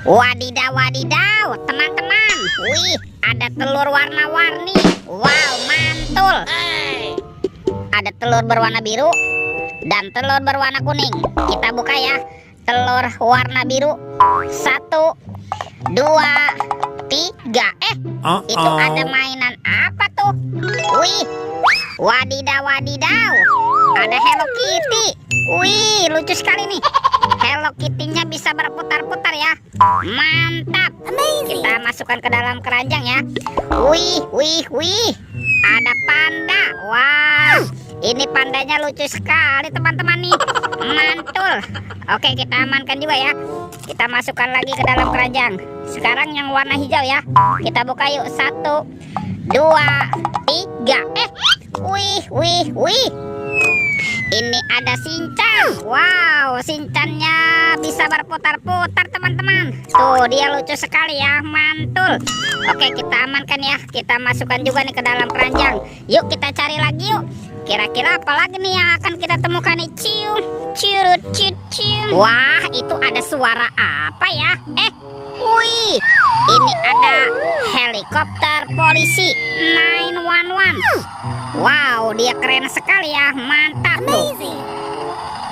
Wadidaw, wadidaw, teman-teman. Wih, ada telur warna-warni. Wow, mantul. Ada telur berwarna biru dan telur berwarna kuning. Kita buka ya. Telur warna biru. 1, 2, 3. Itu ada mainan apa tuh? Wih, wadidaw, wadidaw. Ada Hello Kitty. Wih, lucu sekali nih. Hello Kitty-nya bisa berputar-putar ya. Mantap. Kita masukkan ke dalam keranjang ya. Wih, wih, wih. Ada panda. Wow, ini pandanya lucu sekali teman-teman nih. Mantul. Oke, kita amankan juga ya. Kita masukkan lagi ke dalam keranjang. Sekarang yang warna hijau ya. Kita buka yuk. 1, 2, 3. Wih, wih, wih. Ini ada Shinchan. Wow, Shinchannya bisa berputar-putar teman-teman. Tuh, dia lucu sekali ya. Mantul. Oke, kita amankan ya. Kita masukkan juga nih ke dalam keranjang. Yuk kita cari lagi yuk. Kira-kira apa lagi nih yang akan kita temukan nih? Cium, curut, cium. Wah, itu ada suara apa ya? Wih, ini ada helikopter polisi 911. Wow, dia keren sekali ya. Mantap tuh.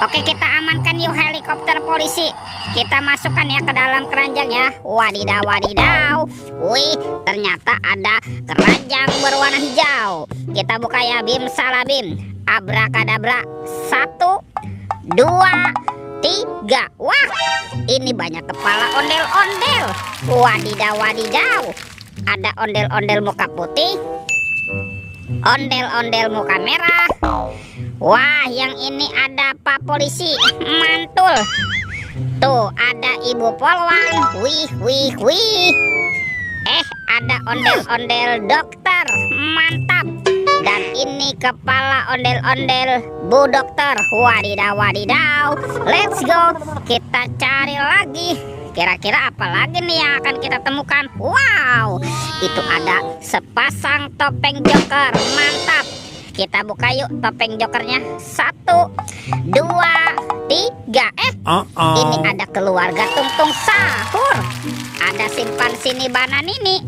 Oke, kita amankan yuk helikopter polisi. Kita masukkan ya ke dalam keranjang ya. Wadidaw, wadidaw. Wih, ternyata ada keranjang berwarna hijau. Kita buka ya. Bim salabim, abrakadabra. 1, 2, 3. Wah, ini banyak kepala ondel-ondel. Wadidaw, wadidaw. Ada ondel-ondel muka putih, ondel-ondel muka merah. Wah, yang ini ada Pak Polisi. Mantul. Tuh, ada Ibu Polwan. Wih, wih, wih. Ada ondel-ondel dokter. Mantap. Dan ini kepala ondel-ondel Bu Dokter. Wadidaw, wadidaw. Let's go. Kita cari lagi. Kira-kira apa lagi nih yang akan kita temukan? Wow, itu ada sepasang topeng joker. Mantap. Kita buka yuk topeng jokernya. 1, 2, 3. Ini ada keluarga Tungtung Sahur. Ada simpan sini Bananini.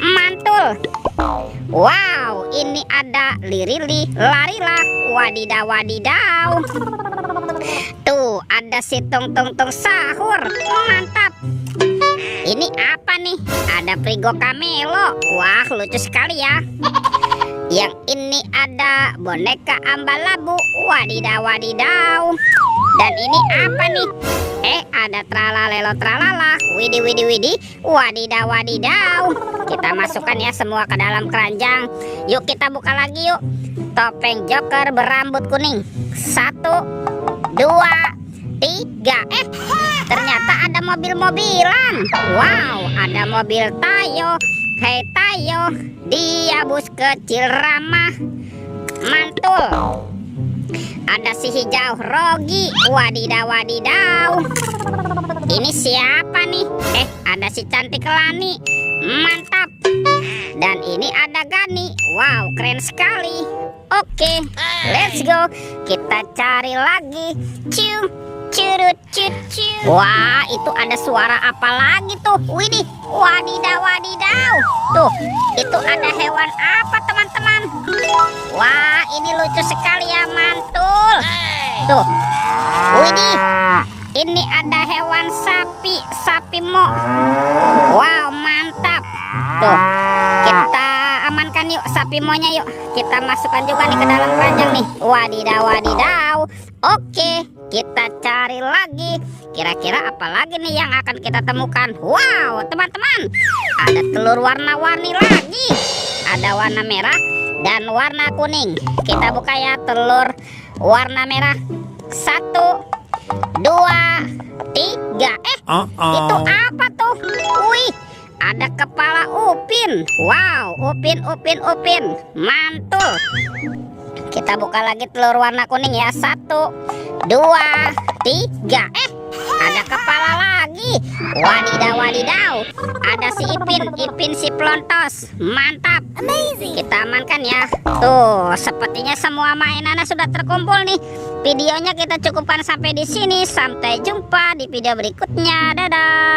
Mantul. Wow, ini ada Lirili Larila. Wadidaw, wadidaw. Tuh, ada si Tungtung Sahur. Mantap. Ini apa nih? Ada Prigo Camelo. Wah, lucu sekali ya. Yang ini ada boneka Ambalabu. Wadidaw, wadidaw. Dan ini apa nih? Ada Tralalelo Tralala. Widih, widih, widih. Wadidaw, wadidaw. Kita masukkan ya semua ke dalam keranjang. Yuk kita buka lagi yuk. Topeng joker berambut kuning. 1, 2, 3. Ternyata ada mobil-mobilan. Wow, ada mobil Tayo. Hei Tayo, dia bus kecil ramah. Mantul. Ada si hijau Rogi. Wadidaw, wadidaw. Ini siapa nih? Ada si cantik Lani. Mantap. Dan ini ada Gani. Wow, keren sekali. Oke, let's go. Kita cari lagi. Cium, curut, cium. Wah, itu ada suara apa lagi tuh? Widih, wadidaw, wadidaw. Tuh, itu ada hewan apa teman-teman? Wah, ini lucu sekali ya. Mantul. Tuh, widih, ini ada hewan sapi, sapi mo. Wow, mantap. Tuh, kita amankan yuk sapi monya yuk. Kita masukkan juga nih ke dalam keranjang nih. Wadidaw, wadidaw. Oke, kita cari lagi. Kira-kira apa lagi nih yang akan kita temukan? Wow, teman-teman, ada telur warna-warni lagi. Ada warna merah dan warna kuning. Kita buka ya telur warna merah. 1, 2, 3. Itu apa tuh? Wih, ada kepala Upin. Wow, Upin, Upin, Upin. Mantul. Kita buka lagi telur warna kuning ya. 1, 2, 3. Ada kepala lagi. Wadidaw, wadidaw. Ada si Ipin, Ipin si Plontos. Mantap. Kita amankan ya. Tuh, sepertinya semua mainannya sudah terkumpul nih. Videonya kita cukupkan sampai di sini. Sampai jumpa di video berikutnya. Dadah.